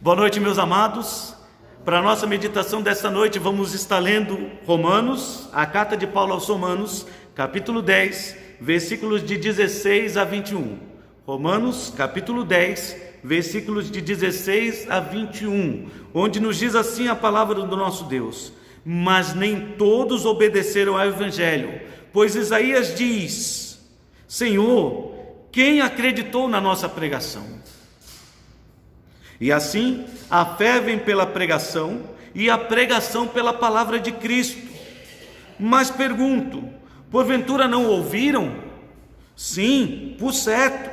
Boa noite, meus amados. Para a nossa meditação desta noite, vamos estar lendo Romanos, a carta de Paulo aos Romanos, capítulo 10, versículos de 16 a 21. Romanos, capítulo 10, versículos de 16 a 21, onde nos diz assim a palavra do nosso Deus: mas nem todos obedeceram ao Evangelho, pois Isaías diz: Senhor, quem acreditou na nossa pregação? E assim, a fé vem pela pregação, e a pregação pela palavra de Cristo. Mas pergunto, porventura não ouviram? Sim, por certo.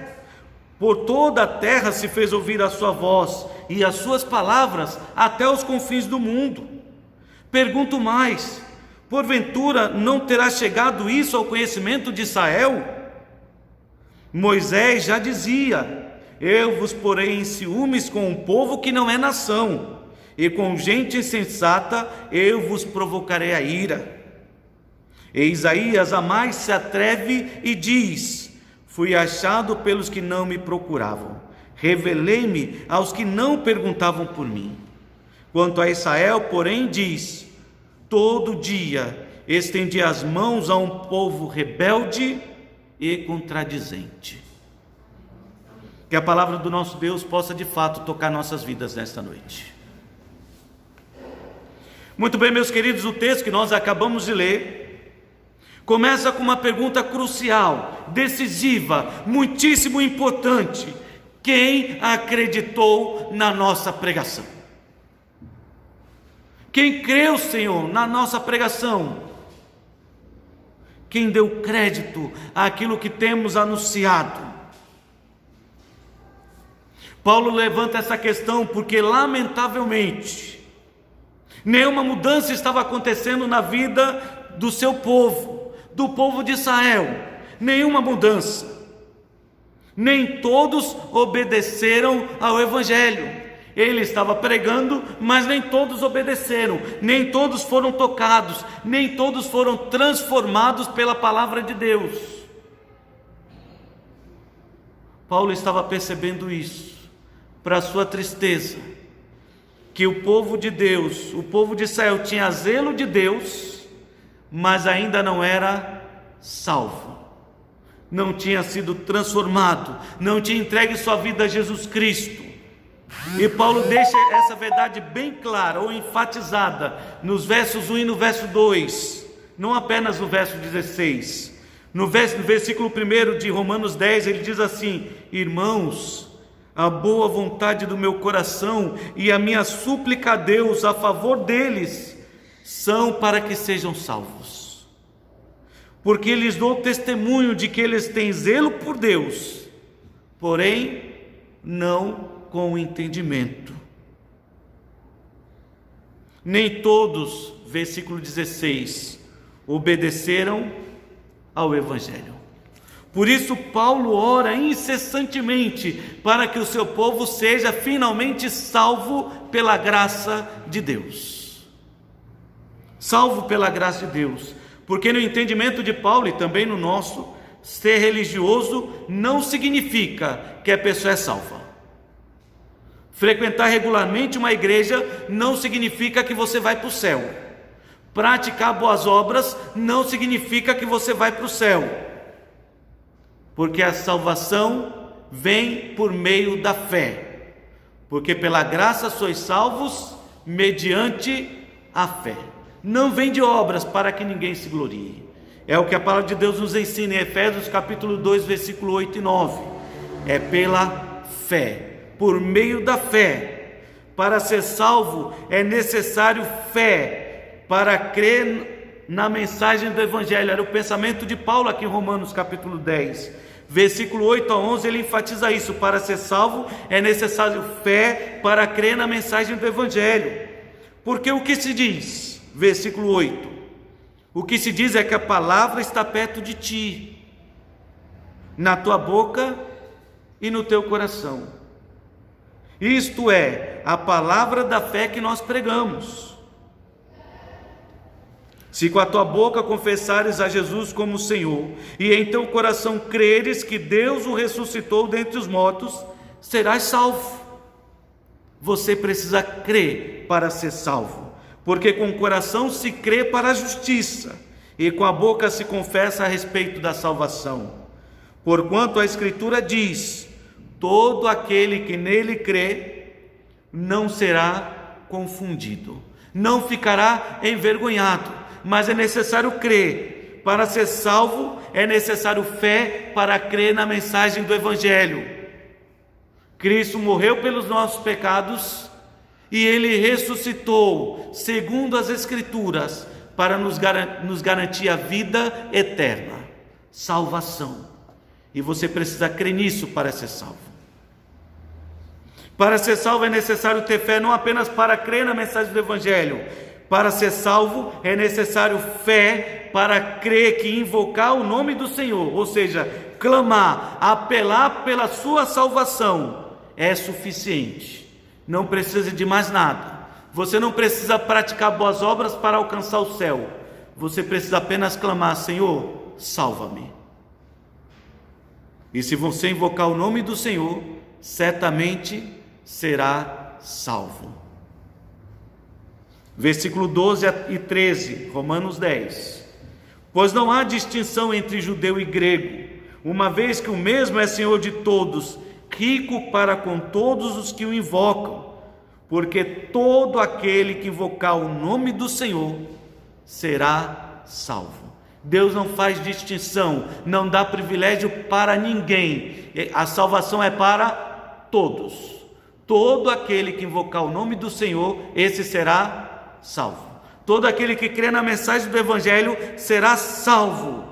Por toda a terra se fez ouvir a sua voz, e as suas palavras até os confins do mundo. Pergunto mais, porventura não terá chegado isso ao conhecimento de Israel? Moisés já dizia: eu vos porei em ciúmes com um povo que não é nação, e com gente insensata eu vos provocarei a ira. E Isaías a mais se atreve e diz: fui achado pelos que não me procuravam, revelei-me aos que não perguntavam por mim. Quanto a Israel, porém, diz: todo dia estendi as mãos a um povo rebelde e contradizente. Que a palavra do nosso Deus possa de fato tocar nossas vidas nesta noite. Muito bem, meus queridos, o texto que nós acabamos de ler começa com uma pergunta crucial, decisiva, muitíssimo importante: quem acreditou na nossa pregação? Quem creu, Senhor, na nossa pregação? Quem deu crédito àquilo que temos anunciado? Paulo levanta essa questão porque, lamentavelmente, nenhuma mudança estava acontecendo na vida do seu povo, do povo de Israel. Nenhuma mudança. Nem todos obedeceram ao Evangelho. Ele estava pregando, mas nem todos obedeceram, nem todos foram tocados, nem todos foram transformados pela palavra de Deus. Paulo estava percebendo isso, para sua tristeza, que o povo de Deus, o povo de Israel, tinha zelo de Deus, mas ainda não era salvo, não tinha sido transformado, não tinha entregue sua vida a Jesus Cristo. E Paulo deixa essa verdade bem clara, ou enfatizada, nos versos 1 e no verso 2, não apenas no verso 16. No versículo 1 de Romanos 10, ele diz assim: irmãos, a boa vontade do meu coração e a minha súplica a Deus a favor deles são para que sejam salvos, porque lhes dou testemunho de que eles têm zelo por Deus, porém não com entendimento. Nem todos, versículo 16, obedeceram ao Evangelho. Por isso Paulo ora incessantemente para que o seu povo seja finalmente salvo pela graça de Deus. Salvo pela graça de Deus, porque no entendimento de Paulo e também no nosso, ser religioso não significa que a pessoa é salva. Frequentar regularmente uma igreja não significa que você vai para o céu. Praticar boas obras não significa que você vai para o céu. Porque a salvação vem por meio da fé. Porque pela graça sois salvos mediante a fé. Não vem de obras para que ninguém se glorie. É o que a palavra de Deus nos ensina em Efésios capítulo 2, versículo 8 e 9. É pela fé, por meio da fé. Para ser salvo é necessário fé para crer na mensagem do Evangelho. Era o pensamento de Paulo aqui em Romanos capítulo 10. Versículo 8 a 11, ele enfatiza isso: para ser salvo é necessário fé para crer na mensagem do Evangelho. Porque o que se diz? Versículo 8: o que se diz é que a palavra está perto de ti, na tua boca e no teu coração. Isto é, a palavra da fé que nós pregamos. Se com a tua boca confessares a Jesus como Senhor, e em teu coração creres que Deus o ressuscitou dentre os mortos, serás salvo. você precisa crer para ser salvo, porque com o coração se crê para a justiça, e com a boca se confessa a respeito da salvação. Porquanto a Escritura diz: todo aquele que nele crê não será confundido, não ficará envergonhado. Mas é necessário crer. Para ser salvo é necessário fé para crer na mensagem do Evangelho. Cristo morreu pelos nossos pecados e Ele ressuscitou, segundo as Escrituras, para nos garantir a vida eterna, salvação. E você precisa crer nisso para ser salvo. Para ser salvo é necessário ter fé, não apenas para crer na mensagem do Evangelho. Para ser salvo é necessário fé para crer que invocar o nome do Senhor, ou seja, clamar, apelar pela sua salvação, é suficiente. Não precisa de mais nada. Você não precisa praticar boas obras para alcançar o céu. Você precisa apenas clamar: Senhor, salva-me. E se você invocar o nome do Senhor, certamente será salvo. Versículo 12 e 13, Romanos 10. Pois não há distinção entre judeu e grego, uma vez que o mesmo é Senhor de todos, rico para com todos os que o invocam, porque todo aquele que invocar o nome do Senhor será salvo. Deus não faz distinção, não dá privilégio para ninguém. A salvação é para todos. Todo aquele que invocar o nome do Senhor, esse será salvo. Todo aquele que crê na mensagem do Evangelho será salvo.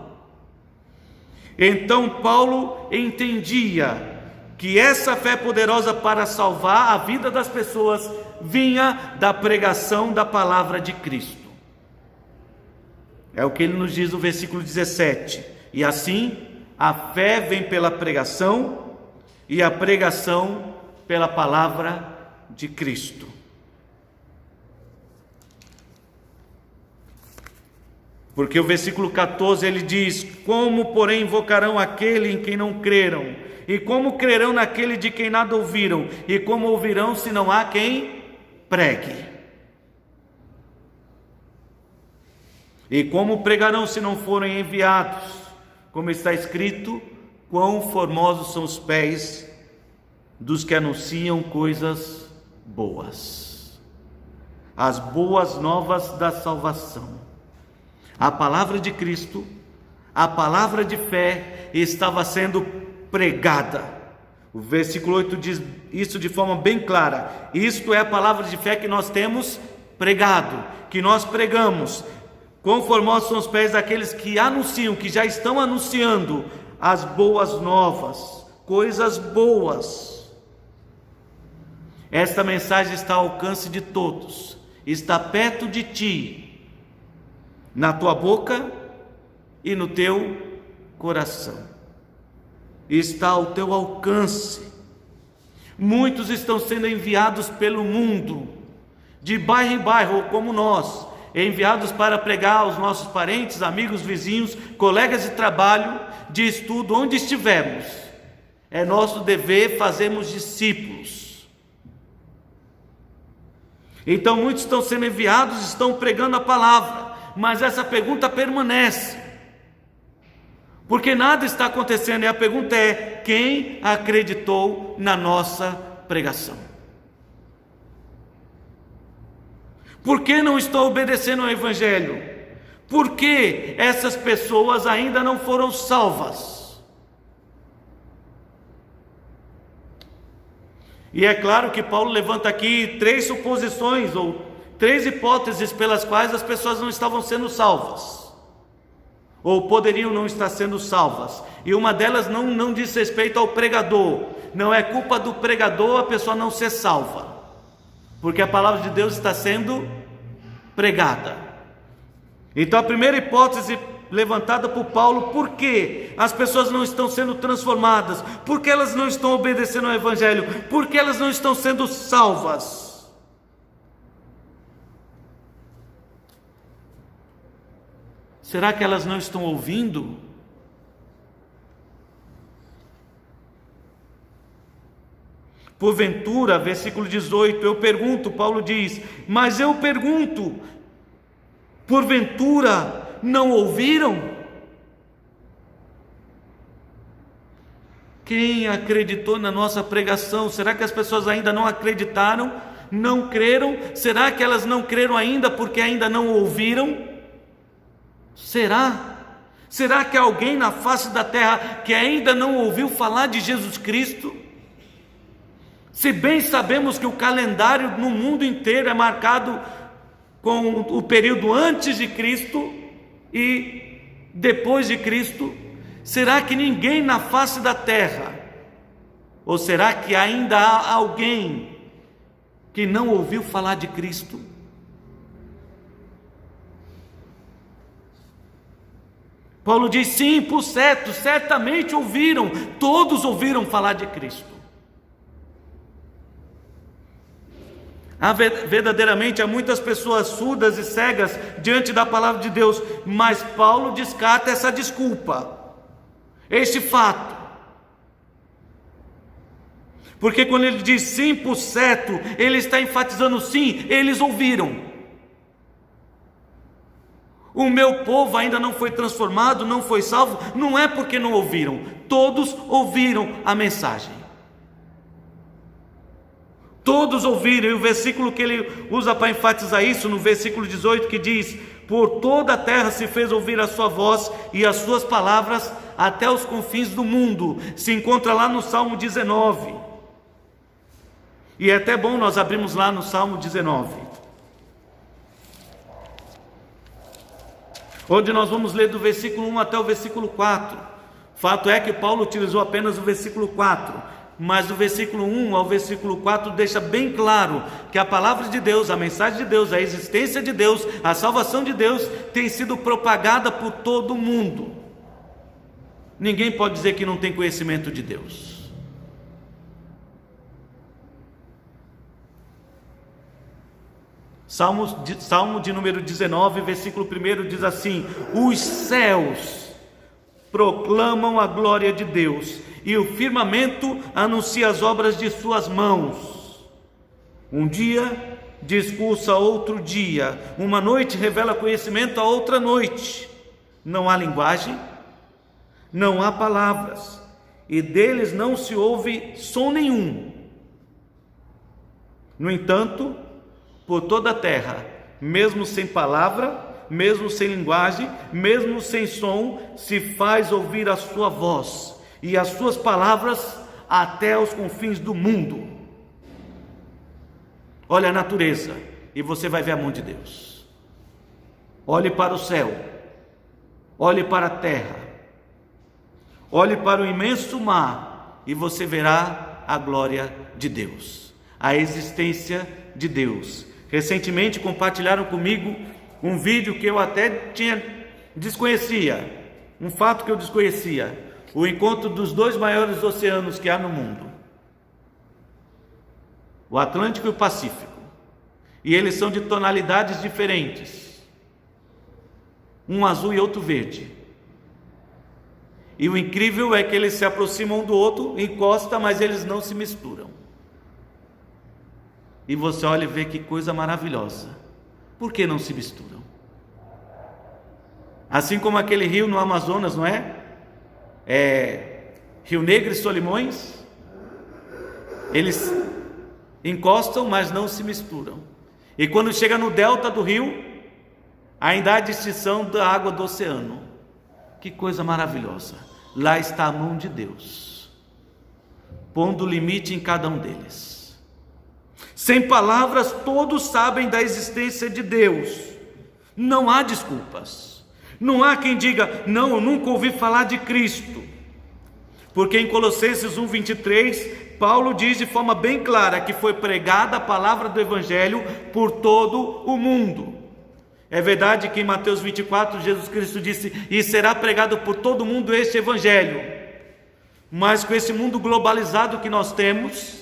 Então Paulo entendia que essa fé poderosa para salvar a vida das pessoas vinha da pregação da palavra de Cristo. É o que ele nos diz no versículo 17. E assim, a fé vem pela pregação, e a pregação pela palavra de Cristo. Porque o versículo 14 ele diz: como porém invocarão aquele em quem não creram? E como crerão naquele de quem nada ouviram? E como ouvirão se não há quem pregue? E como pregarão se não forem enviados? Como está escrito: quão formosos são os pés dos que anunciam coisas boas. As boas novas da salvação. A palavra de Cristo, a palavra de fé estava sendo pregada. O versículo 8 diz isso de forma bem clara. Isto é a palavra de fé que nós temos pregado, que nós pregamos. Quão formosos são os pés daqueles que anunciam, que já estão anunciando as boas novas, coisas boas. Esta mensagem está ao alcance de todos, está perto de ti, na tua boca e no teu coração. Está ao teu alcance. Muitos estão sendo enviados pelo mundo, de bairro em bairro, como nós, enviados para pregar aos nossos parentes, amigos, vizinhos, colegas de trabalho, de estudo, onde estivermos. É nosso dever fazermos discípulos. Então muitos estão sendo enviados, estão pregando a palavra, mas essa pergunta permanece, porque nada está acontecendo, e a pergunta é: quem acreditou na nossa pregação? Por que não estou obedecendo ao Evangelho? Por que essas pessoas ainda não foram salvas? E é claro que Paulo levanta aqui três suposições, ou três hipóteses pelas quais as pessoas não estavam sendo salvas, ou poderiam não estar sendo salvas. E uma delas não diz respeito ao pregador. Não é culpa do pregador a pessoa não ser salva, porque a palavra de Deus está sendo pregada. Então a primeira hipótese levantada por Paulo: por que as pessoas não estão sendo transformadas? Por que elas não estão obedecendo ao Evangelho? Por que elas não estão sendo salvas? Será que elas não estão ouvindo? Porventura, versículo 18, eu pergunto, Paulo diz, mas eu pergunto, porventura não ouviram? Quem acreditou na nossa pregação? Será que as pessoas ainda não acreditaram? Não creram? Será que elas não creram ainda porque ainda não ouviram? Será? Será que há alguém na face da terra que ainda não ouviu falar de Jesus Cristo? Se bem sabemos que o calendário no mundo inteiro é marcado com o período antes de Cristo e depois de Cristo, será que ninguém na face da terra, ou será que ainda há alguém que não ouviu falar de Cristo? Paulo diz, sim, por certo, certamente ouviram, todos ouviram falar de Cristo. Verdadeiramente há muitas pessoas surdas e cegas diante da palavra de Deus, mas Paulo descarta essa desculpa, este fato, porque quando ele diz sim por certo, ele está enfatizando sim, eles ouviram. O meu povo ainda não foi transformado, não foi salvo, não é porque não ouviram, todos ouviram a mensagem. Todos ouviram, e o versículo que ele usa para enfatizar isso, no versículo 18, que diz, por toda a terra se fez ouvir a sua voz e as suas palavras até os confins do mundo, se encontra lá no Salmo 19, e é até bom nós abrirmos lá no Salmo 19, onde nós vamos ler do versículo 1 até o versículo 4, fato é que Paulo utilizou apenas o versículo 4, mas do versículo 1 ao versículo 4 deixa bem claro que a palavra de Deus, a mensagem de Deus, a existência de Deus, a salvação de Deus tem sido propagada por todo o mundo. Ninguém pode dizer que não tem conhecimento de Deus. Salmo de número 19, versículo 1 diz assim, os céus proclamam a glória de Deus, e o firmamento anuncia as obras de suas mãos. Um dia discursa outro dia, uma noite revela conhecimento a outra noite. Não há linguagem, não há palavras, e deles não se ouve som nenhum. No entanto, por toda a terra, mesmo sem palavra, mesmo sem linguagem, mesmo sem som, se faz ouvir a sua voz e as suas palavras até os confins do mundo. Olha a natureza e você vai ver a mão de Deus. Olhe para o céu, olhe para a terra, olhe para o imenso mar e você verá a glória de Deus, a existência de Deus. Recentemente compartilharam comigo um vídeo que eu até desconhecia, um fato que eu desconhecia, o encontro dos dois maiores oceanos que há no mundo, o Atlântico e o Pacífico, e eles são de tonalidades diferentes, um azul e outro verde, e o incrível é que eles se aproximam um do outro, encostam, mas eles não se misturam, e você olha e vê que coisa maravilhosa. Por que não se misturam? Assim como aquele rio no Amazonas, não é? Rio Negro e Solimões, eles encostam, mas não se misturam. E quando chega no delta do rio, ainda há distinção da água do oceano. Que coisa maravilhosa! Lá está a mão de Deus, pondo limite em cada um deles. Sem palavras, todos sabem da existência de Deus. Não há desculpas. Não há quem diga, não, eu nunca ouvi falar de Cristo. Porque em Colossenses 1:23, Paulo diz de forma bem clara que foi pregada a palavra do Evangelho por todo o mundo. É verdade que em Mateus 24, Jesus Cristo disse, e será pregado por todo o mundo este Evangelho. Mas com esse mundo globalizado que nós temos,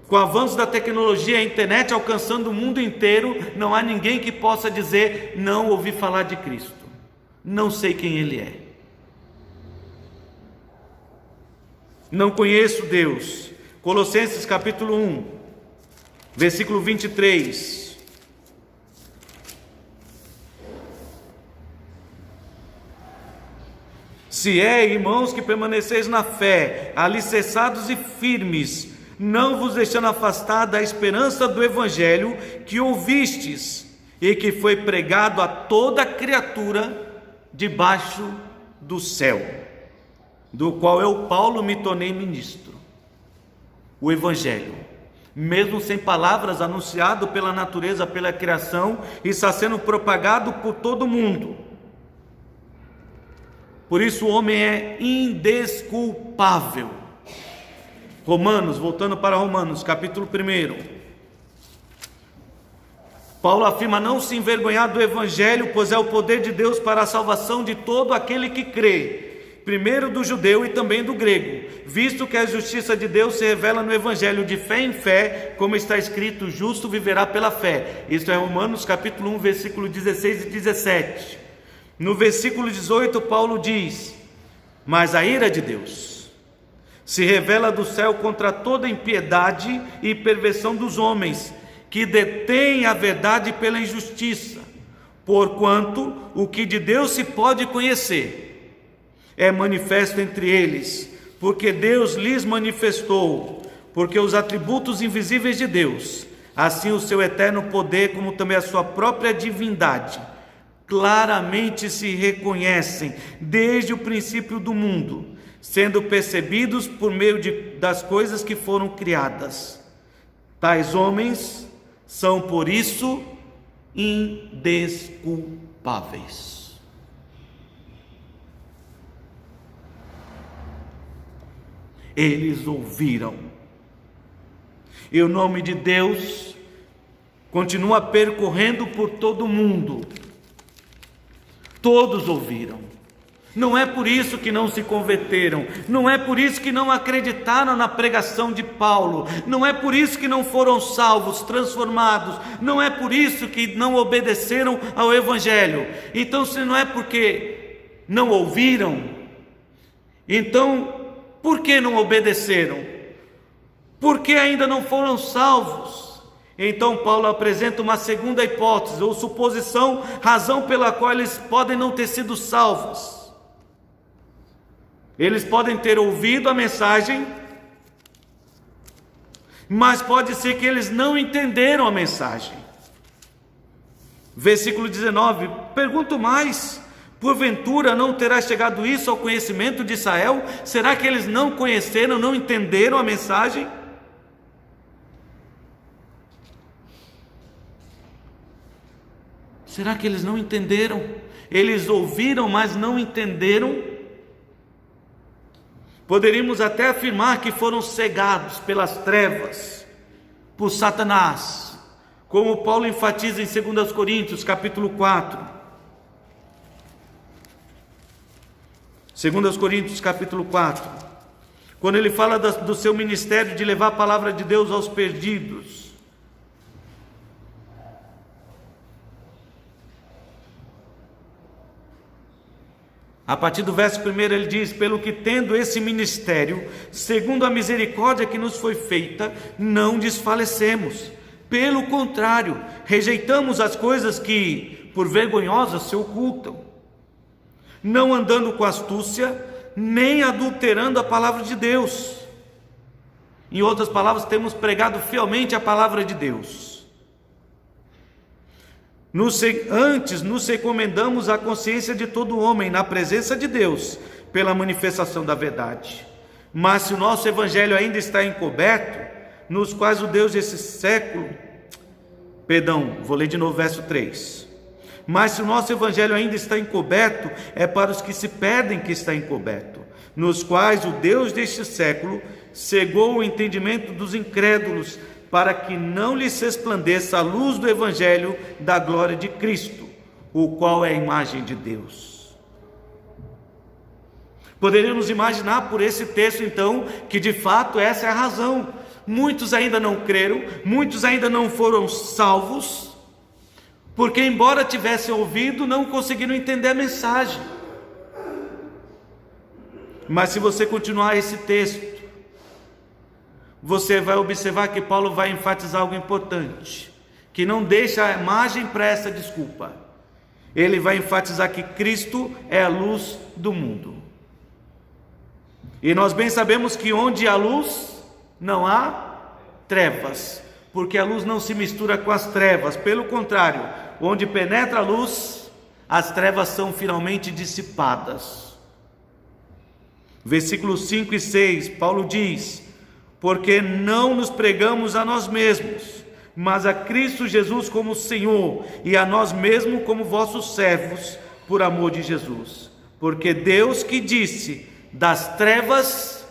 com o avanço da tecnologia, a internet alcançando o mundo inteiro, não há ninguém que possa dizer, não ouvi falar de Cristo, não sei quem Ele é, não conheço Deus. Colossenses capítulo 1, versículo 23. Se é, irmãos, que permaneceis na fé, alicerçados e firmes, não vos deixando afastar da esperança do evangelho que ouvistes e que foi pregado a toda criatura debaixo do céu, do qual eu, Paulo, me tornei ministro. O evangelho, mesmo sem palavras, anunciado pela natureza, pela criação, está sendo propagado por todo mundo. Por isso o homem é indesculpável. Romanos, voltando para Romanos, capítulo 1. Paulo afirma não se envergonhar do evangelho, pois é o poder de Deus para a salvação de todo aquele que crê, primeiro do judeu e também do grego, visto que a justiça de Deus se revela no evangelho de fé em fé, como está escrito, justo viverá pela fé. Isto é Romanos capítulo 1, versículo 16 e 17. No versículo 18, Paulo diz: mas a ira de Deus se revela do céu contra toda impiedade e perversão dos homens, que detêm a verdade pela injustiça, porquanto o que de Deus se pode conhecer é manifesto entre eles, porque Deus lhes manifestou, porque os atributos invisíveis de Deus, assim o seu eterno poder, como também a sua própria divindade, claramente se reconhecem desde o princípio do mundo, sendo percebidos por meio das coisas que foram criadas. Tais homens são, por isso, indesculpáveis. Eles ouviram, e o nome de Deus continua percorrendo por todo o mundo. Todos ouviram. Não é por isso que não se converteram, não é por isso que não acreditaram na pregação de Paulo, não é por isso que não foram salvos, transformados, não é por isso que não obedeceram ao evangelho. Então, se não é porque não ouviram, então por que não obedeceram? Por que ainda não foram salvos? Então Paulo apresenta uma segunda hipótese ou suposição, razão pela qual eles podem não ter sido salvos. Eles podem ter ouvido a mensagem, mas pode ser que eles não entenderam a mensagem. Versículo 19, pergunto mais: porventura não terá chegado isso ao conhecimento de Israel? Será que eles não conheceram, não entenderam a mensagem? Será que eles não entenderam? Eles ouviram, mas não entenderam? Poderíamos até afirmar que foram cegados pelas trevas, por Satanás, como Paulo enfatiza em 2 Coríntios, capítulo 4. 2 Coríntios, capítulo 4, quando ele fala do seu ministério de levar a palavra de Deus aos perdidos. A partir do verso 1 ele diz: pelo que tendo esse ministério, segundo a misericórdia que nos foi feita, não desfalecemos. Pelo contrário, rejeitamos as coisas que, por vergonhosas, se ocultam, não andando com astúcia, nem adulterando a palavra de Deus. Em outras palavras, temos pregado fielmente a palavra de Deus. Antes nos recomendamos à consciência de todo homem, na presença de Deus, pela manifestação da verdade. Mas se o nosso evangelho ainda está encoberto, nos quais o Deus desse século... vou ler de novo o verso 3. Mas se o nosso evangelho ainda está encoberto, é para os que se perdem que está encoberto, nos quais o Deus deste século cegou o entendimento dos incrédulos, para que não lhes resplandeça a luz do evangelho da glória de Cristo, o qual é a imagem de Deus. Poderíamos imaginar por esse texto então que de fato essa é a razão. Muitos ainda não creram, muitos ainda não foram salvos, porque embora tivessem ouvido, não conseguiram entender a mensagem. Mas se você continuar esse texto, você vai observar que Paulo vai enfatizar algo importante, que não deixa margem para essa desculpa. Ele vai enfatizar que Cristo é a luz do mundo. E nós bem sabemos que onde há luz, não há trevas, porque a luz não se mistura com as trevas. Pelo contrário, onde penetra a luz, as trevas são finalmente dissipadas. Versículos 5 e 6, Paulo diz: porque não nos pregamos a nós mesmos, mas a Cristo Jesus como Senhor, e a nós mesmos como vossos servos, por amor de Jesus. Porque Deus que disse: das trevas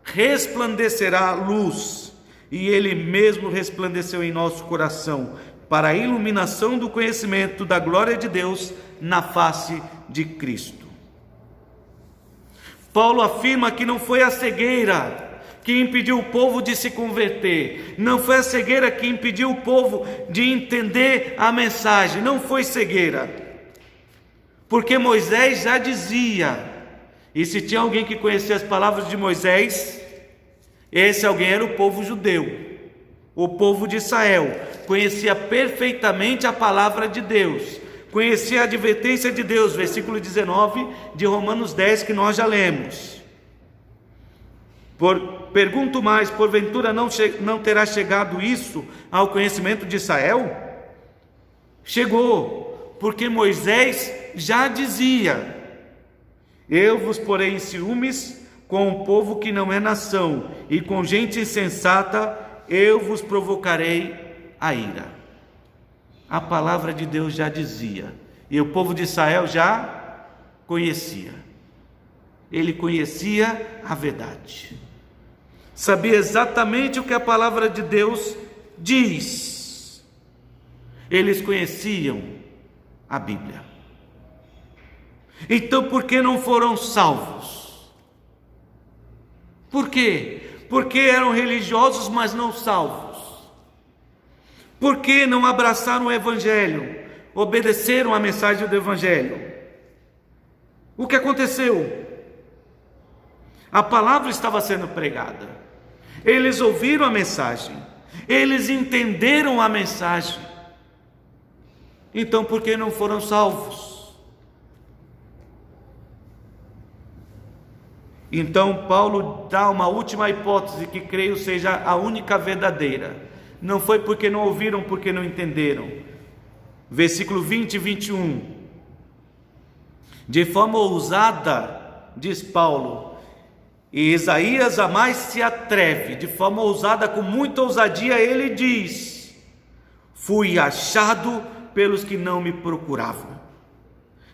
resplandecerá a luz, e Ele mesmo resplandeceu em nosso coração, para a iluminação do conhecimento da glória de Deus na face de Cristo. Paulo afirma que não foi a cegueira que impediu o povo de se converter, não foi a cegueira que impediu o povo de entender a mensagem, não foi cegueira, porque Moisés já dizia, e se tinha alguém que conhecia as palavras de Moisés, esse alguém era o povo judeu, o povo de Israel, conhecia perfeitamente a palavra de Deus, conhecia a advertência de Deus, versículo 19 de Romanos 10, que nós já lemos. Pergunto mais, porventura não terá chegado isso ao conhecimento de Israel? Chegou, porque Moisés já dizia: eu vos porei em ciúmes com um povo que não é nação, e com gente insensata eu vos provocarei a ira. A palavra de Deus já dizia, e o povo de Israel já conhecia. Ele conhecia a verdade, sabia exatamente o que a palavra de Deus diz. Eles conheciam a Bíblia. Então, por que não foram salvos? Por quê? Porque eram religiosos, mas não salvos. Por que não abraçaram o Evangelho? Obedeceram à mensagem do Evangelho? O que aconteceu? A palavra estava sendo pregada, eles ouviram a mensagem, eles entenderam a mensagem, então por que não foram salvos? Então Paulo dá uma última hipótese que creio seja a única verdadeira. Não foi porque não ouviram, porque não entenderam. Versículo 20 e 21. De forma ousada, diz Paulo, e Isaías jamais se atreve, de forma ousada, com muita ousadia, ele diz: fui achado pelos que não me procuravam,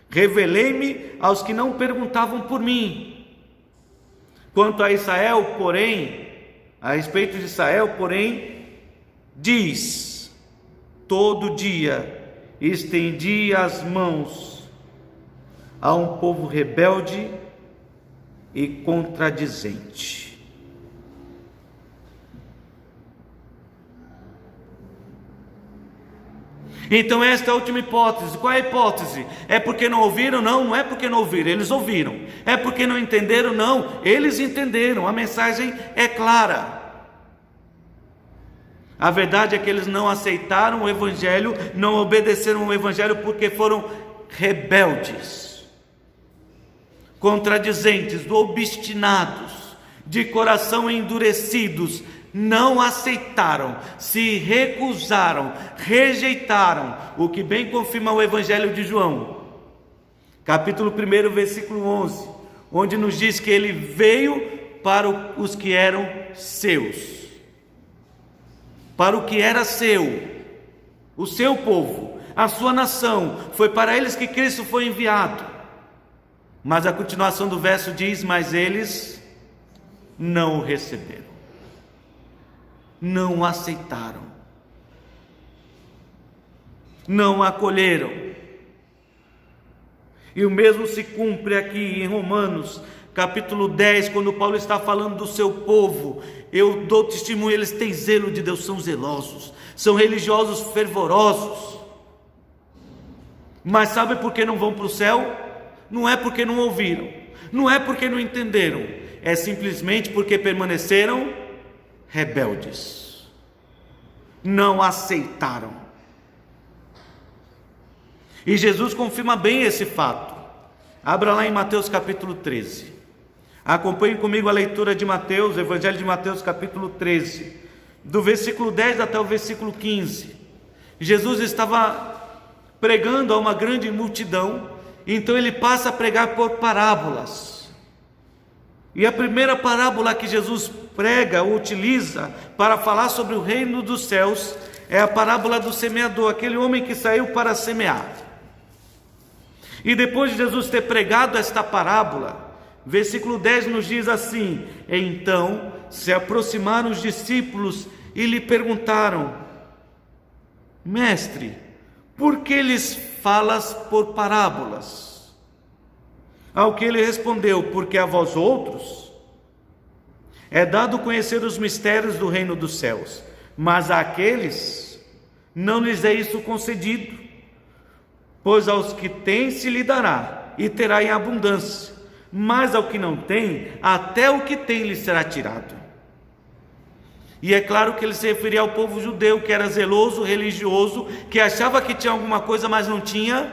revelei-me aos que não perguntavam por mim. Quanto a Israel, porém, a respeito de Israel, porém, diz: todo dia estendi as mãos a um povo rebelde e contradizente. Então esta é a última hipótese. Qual é a hipótese? É porque não ouviram? Não, não é porque não ouviram, eles ouviram. É porque não entenderam? Não, eles entenderam, a mensagem é clara. A verdade é que eles não aceitaram o Evangelho, não obedeceram o Evangelho porque foram rebeldes, contradizentes, obstinados, de coração endurecidos, não aceitaram, se recusaram, rejeitaram, o que bem confirma o Evangelho de João, capítulo 1, versículo 11, onde nos diz que ele veio para os que eram seus, para o que era seu, o seu povo, a sua nação, foi para eles que Cristo foi enviado. Mas a continuação do verso diz: mas eles não o receberam, não o aceitaram, não o acolheram. E o mesmo se cumpre aqui em Romanos capítulo 10, quando Paulo está falando do seu povo. Eu dou testemunho, eles têm zelo de Deus, são zelosos, são religiosos fervorosos, mas sabe por que não vão para o céu? Não é porque não ouviram, não é porque não entenderam, é simplesmente porque permaneceram rebeldes, não aceitaram. E Jesus confirma bem esse fato. Abra lá em Mateus capítulo 13. Acompanhe comigo a leitura de Mateus, Evangelho de Mateus capítulo 13, do versículo 10 até o versículo 15. Jesus estava pregando a uma grande multidão, então ele passa a pregar por parábolas. E a primeira parábola que Jesus prega, ou utiliza para falar sobre o reino dos céus, é a parábola do semeador, aquele homem que saiu para semear. E depois de Jesus ter pregado esta parábola, versículo 10 nos diz assim: então se aproximaram os discípulos e lhe perguntaram: mestre, por que lhes falas por parábolas? Ao que ele respondeu: porque a vós outros é dado conhecer os mistérios do reino dos céus, mas àqueles não lhes é isso concedido. Pois aos que têm se lhe dará, e terá em abundância, mas ao que não tem, até o que tem lhe será tirado. E é claro que ele se referia ao povo judeu, que era zeloso, religioso, que achava que tinha alguma coisa, mas não tinha,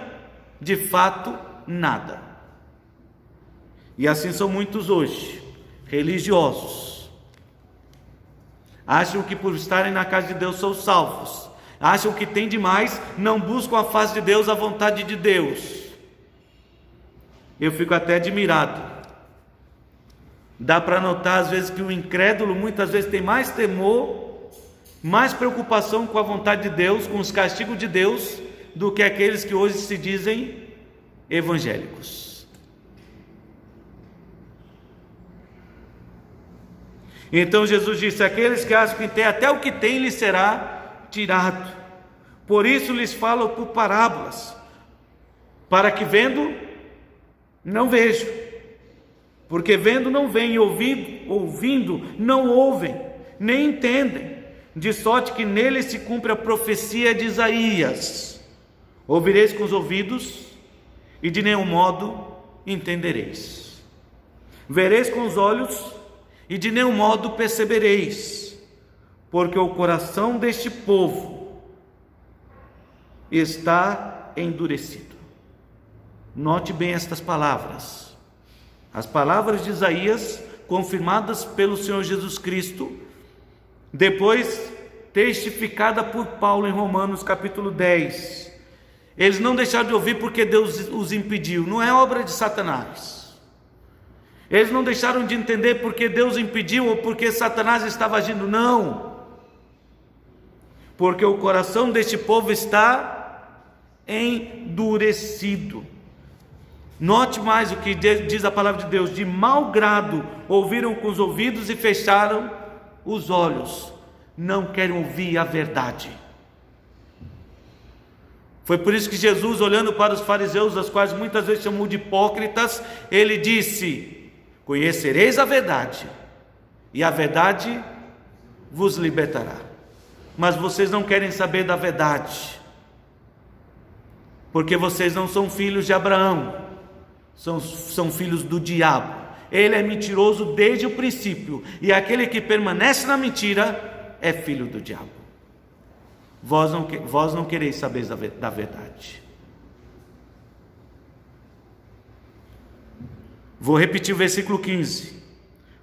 de fato, nada. E assim são muitos hoje, religiosos. Acham que por estarem na casa de Deus são salvos. Acham que tem demais, não buscam a face de Deus, a vontade de Deus. Eu fico até admirado. Dá para notar às vezes que o incrédulo muitas vezes tem mais temor, mais preocupação com a vontade de Deus, com os castigos de Deus, do que aqueles que hoje se dizem evangélicos. Então Jesus disse: aqueles que acham que tem, até o que tem lhes será tirado. Por isso lhes falo por parábolas, para que vendo não vejam, porque vendo não veem, ouvindo não ouvem, nem entendem, de sorte que nele se cumpre a profecia de Isaías: ouvireis com os ouvidos e de nenhum modo entendereis, vereis com os olhos e de nenhum modo percebereis, porque o coração deste povo está endurecido. Note bem estas palavras, as palavras de Isaías, confirmadas pelo Senhor Jesus Cristo, depois testificada por Paulo em Romanos capítulo 10. Eles não deixaram de ouvir porque Deus os impediu, não é obra de Satanás. Eles não deixaram de entender porque Deus impediu ou porque Satanás estava agindo, não. Porque o coração deste povo está endurecido. Note mais o que diz a palavra de Deus: de mau grado ouviram com os ouvidos e fecharam os olhos, não querem ouvir a verdade. Foi por isso que Jesus, olhando para os fariseus, as quais muitas vezes chamou de hipócritas, ele disse: conhecereis a verdade, e a verdade vos libertará. Mas vocês não querem saber da verdade, porque vocês não são filhos de Abraão, são filhos do diabo. Ele é mentiroso desde o princípio, e aquele que permanece na mentira é filho do diabo. Vós não quereis saber da verdade. Vou repetir o versículo 15.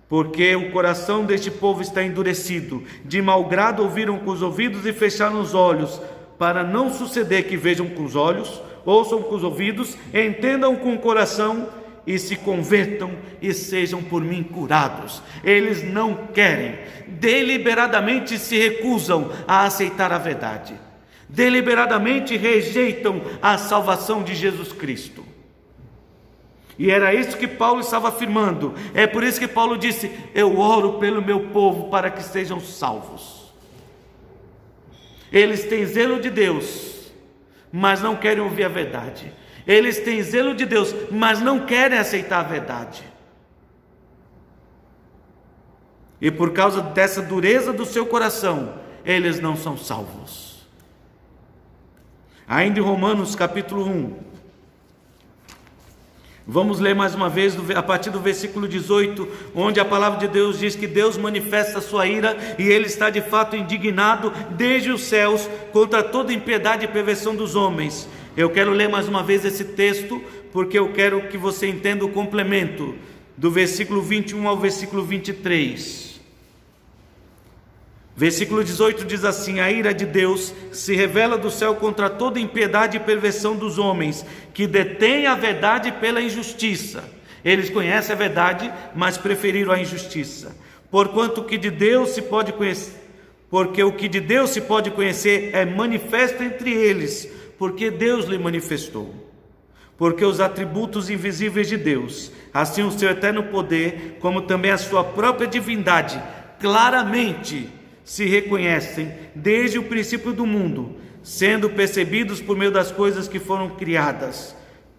Porque o coração deste povo está endurecido, de mau grado ouviram com os ouvidos e fecharam os olhos, para não suceder que vejam com os olhos, ouçam com os ouvidos, entendam com o coração e se convertam e sejam por mim curados. Eles não querem, deliberadamente se recusam a aceitar a verdade, deliberadamente rejeitam a salvação de Jesus Cristo. E era isso que Paulo estava afirmando. É por isso que Paulo disse: eu oro pelo meu povo para que sejam salvos. Eles têm zelo de Deus, mas não querem ouvir a verdade. Eles têm zelo de Deus, mas não querem aceitar a verdade. E por causa dessa dureza do seu coração, eles não são salvos. Ainda em Romanos capítulo 1, Vamos ler mais uma vez a partir do versículo 18, onde a palavra de Deus diz que Deus manifesta a sua ira e Ele está de fato indignado desde os céus contra toda impiedade e perversão dos homens. Eu quero ler mais uma vez esse texto, porque eu quero que você entenda o complemento do versículo 21 ao versículo 23. Versículo 18 diz assim: a ira de Deus se revela do céu contra toda impiedade e perversão dos homens, que detêm a verdade pela injustiça. Eles conhecem a verdade, mas preferiram a injustiça. Porquanto o que de Deus se pode conhecer, porque o que de Deus se pode conhecer é manifesto entre eles, porque Deus lhe manifestou. Porque os atributos invisíveis de Deus, assim o seu eterno poder, como também a sua própria divindade, claramente se reconhecem desde o princípio do mundo, sendo percebidos por meio das coisas que foram criadas.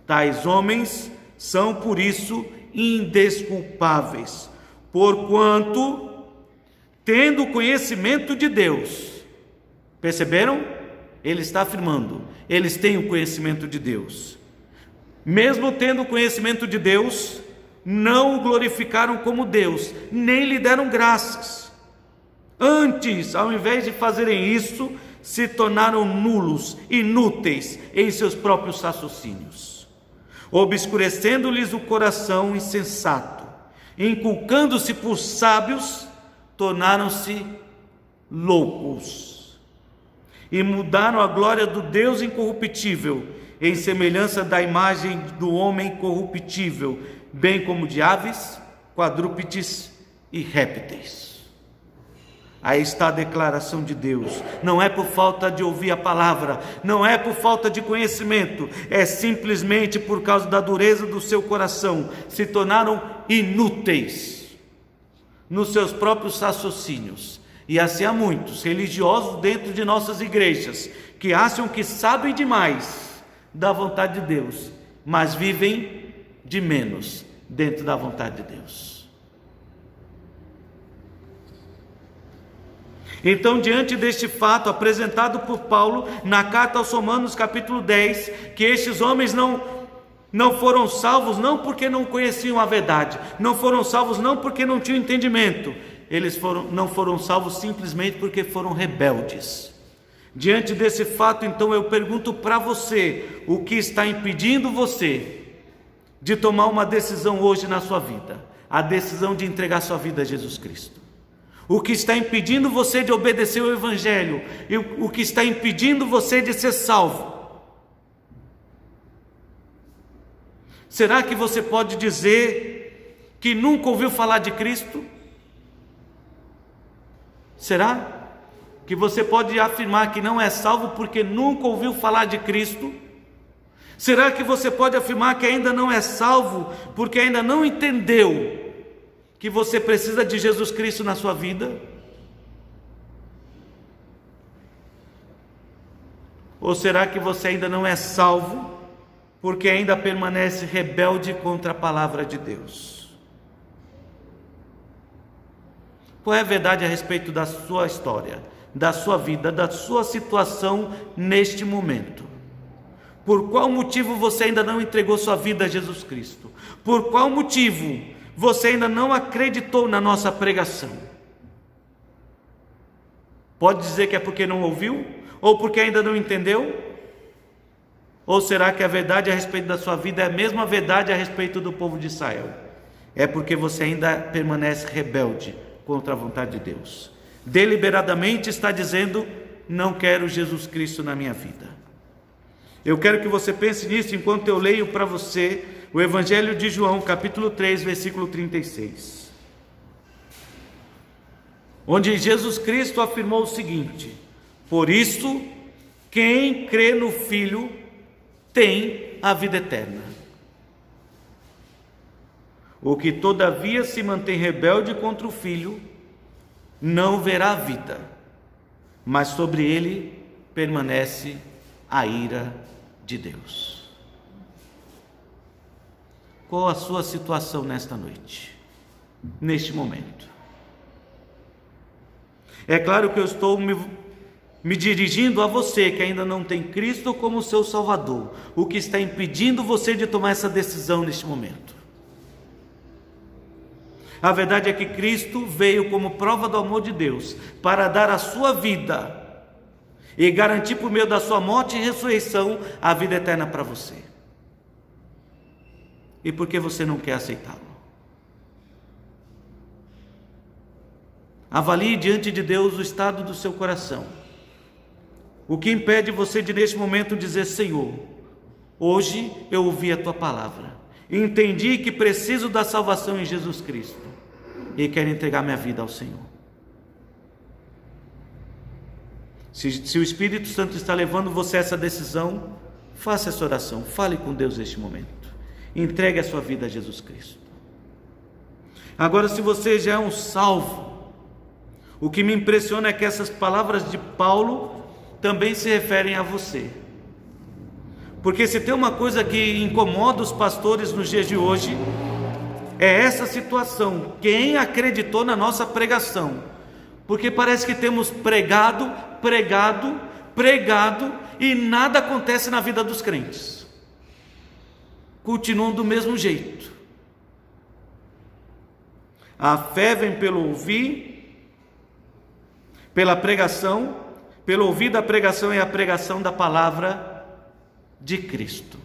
Tais homens são por isso indesculpáveis, porquanto, tendo conhecimento de Deus, perceberam? Ele está afirmando, eles têm o conhecimento de Deus. Mesmo tendo o conhecimento de Deus, não o glorificaram como Deus, nem lhe deram graças. Antes, ao invés de fazerem isso, se tornaram nulos, inúteis em seus próprios raciocínios, obscurecendo-lhes o coração insensato, inculcando-se por sábios, tornaram-se loucos, e mudaram a glória do Deus incorruptível, em semelhança da imagem do homem corruptível, bem como de aves, quadrúpedes e répteis. Aí está a declaração de Deus. Não é por falta de ouvir a palavra, não é por falta de conhecimento, é simplesmente por causa da dureza do seu coração. Se tornaram inúteis nos seus próprios raciocínios. E assim há muitos religiosos dentro de nossas igrejas que acham que sabem demais da vontade de Deus, mas vivem de menos dentro da vontade de Deus. Então, diante deste fato apresentado por Paulo na carta aos Romanos capítulo 10, que estes homens não foram salvos não porque não conheciam a verdade, não foram salvos não porque não tinham entendimento, eles não foram salvos simplesmente porque foram rebeldes. Diante desse fato, então, eu pergunto para você, o que está impedindo você de tomar uma decisão hoje na sua vida? A decisão de entregar sua vida a Jesus Cristo. O que está impedindo você de obedecer o Evangelho? E o que está impedindo você de ser salvo? Será que você pode dizer que nunca ouviu falar de Cristo? Será que você pode afirmar que não é salvo porque nunca ouviu falar de Cristo? Será que você pode afirmar que ainda não é salvo porque ainda não entendeu que você precisa de Jesus Cristo na sua vida? Ou será que você ainda não é salvo porque ainda permanece rebelde contra a palavra de Deus? Qual é a verdade a respeito da sua história, da sua vida, da sua situação neste momento? Por qual motivo você ainda não entregou sua vida a Jesus Cristo? Por qual motivo você ainda não acreditou na nossa pregação? Pode dizer que é porque não ouviu? Ou porque ainda não entendeu? Ou será que a verdade a respeito da sua vida é a mesma verdade a respeito do povo de Israel? É porque você ainda permanece rebelde contra a vontade de Deus. Deliberadamente está dizendo: não quero Jesus Cristo na minha vida. Eu quero que você pense nisso enquanto eu leio para você o Evangelho de João, capítulo 3, versículo 36. Onde Jesus Cristo afirmou o seguinte: por isso, quem crê no Filho tem a vida eterna. O que todavia se mantém rebelde contra o Filho, não verá a vida, mas sobre ele permanece a ira de Deus. Qual a sua situação nesta noite, neste momento? É claro que eu estou me dirigindo a você que ainda não tem Cristo como seu Salvador, o que está impedindo você de tomar essa decisão neste momento. A verdade é que Cristo veio como prova do amor de Deus para dar a sua vida e garantir por meio da sua morte e ressurreição a vida eterna para você. E por que você não quer aceitá-lo? Avalie diante de Deus o estado do seu coração. O que impede você de neste momento dizer: Senhor, hoje eu ouvi a tua palavra, entendi que preciso da salvação em Jesus Cristo e quero entregar minha vida ao Senhor. Se o Espírito Santo está levando você a essa decisão, faça essa oração, fale com Deus neste momento, entregue a sua vida a Jesus Cristo. Agora, se você já é um salvo, o que me impressiona é que essas palavras de Paulo também se referem a você. Porque se tem uma coisa que incomoda os pastores nos dias de hoje, é essa situação: quem acreditou na nossa pregação? Porque parece que temos pregado e nada acontece na vida dos crentes. Continuam do mesmo jeito. A fé vem pelo ouvir, pela pregação, pelo ouvir da pregação e a pregação da palavra de Cristo.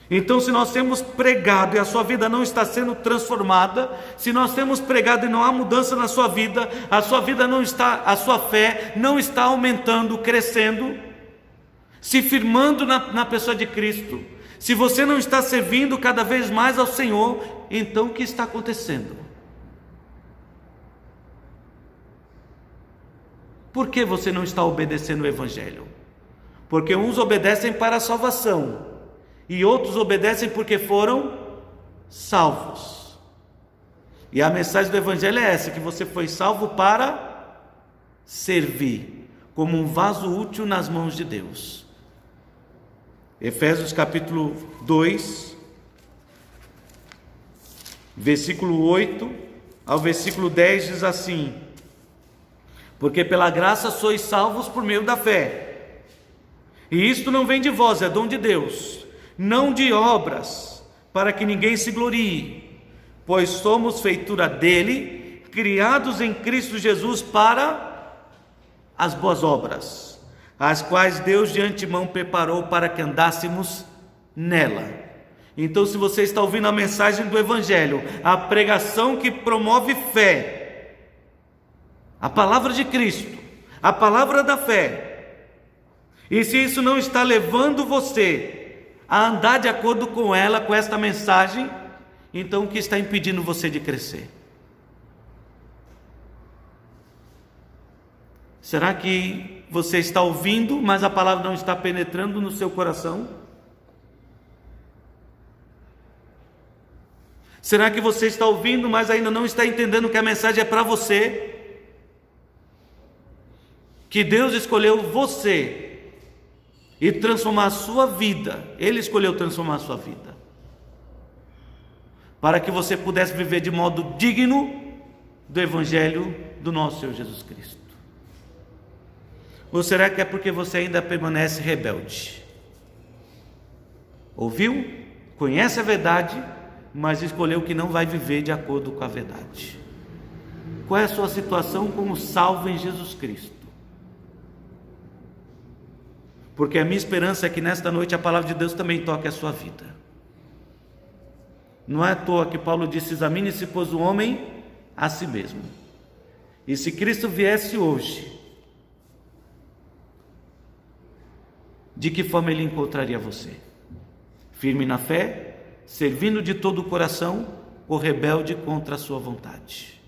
Então, se nós temos pregado e a sua vida não está sendo transformada, se nós temos pregado e não há mudança na sua vida, a sua vida não está, a sua fé não está aumentando, crescendo, se firmando na pessoa de Cristo, se você não está servindo cada vez mais ao Senhor, então o que está acontecendo? Por que você não está obedecendo o Evangelho? Porque uns obedecem para a salvação e outros obedecem porque foram salvos. E a mensagem do Evangelho é essa: que você foi salvo para servir, como um vaso útil nas mãos de Deus. Efésios capítulo 2, versículo 8 ao versículo 10 diz assim: porque pela graça sois salvos por meio da fé, e isto não vem de vós, é dom de Deus, não de obras, para que ninguém se glorie, pois somos feitura dele, criados em Cristo Jesus para as boas obras, as quais Deus de antemão preparou para que andássemos nela. Então, se você está ouvindo a mensagem do Evangelho, a pregação que promove fé, a palavra de Cristo, a palavra da fé, e se isso não está levando você a andar de acordo com ela, com esta mensagem, então o que está impedindo você de crescer? Será que você está ouvindo, mas a palavra não está penetrando no seu coração? Será que você está ouvindo, mas ainda não está entendendo que a mensagem é para você? Que Deus escolheu você e transformar a sua vida. Ele escolheu transformar a sua vida para que você pudesse viver de modo digno do Evangelho do nosso Senhor Jesus Cristo. Ou será que é porque você ainda permanece rebelde? Ouviu? Conhece a verdade, mas escolheu que não vai viver de acordo com a verdade. Qual é a sua situação como salvo em Jesus Cristo? Porque a minha esperança é que nesta noite a palavra de Deus também toque a sua vida. Não é à toa que Paulo disse: examine-se, pois, o homem a si mesmo. E se Cristo viesse hoje, de que forma ele encontraria você? Firme na fé, servindo de todo o coração, ou rebelde contra a sua vontade?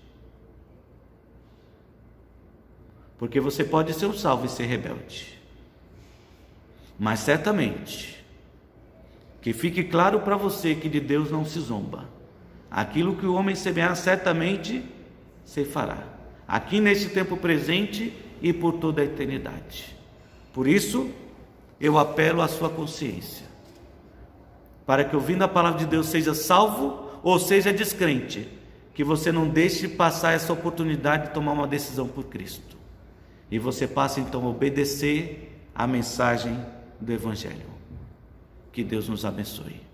Porque você pode ser um salvo e ser rebelde, mas certamente, que fique claro para você que de Deus não se zomba. Aquilo que o homem semear, certamente se fará, aqui neste tempo presente e por toda a eternidade. Por isso, eu apelo à sua consciência, para que ouvindo a palavra de Deus seja salvo ou seja descrente, que você não deixe passar essa oportunidade de tomar uma decisão por Cristo. e você passa então a obedecer a mensagem do Evangelho. Que Deus nos abençoe.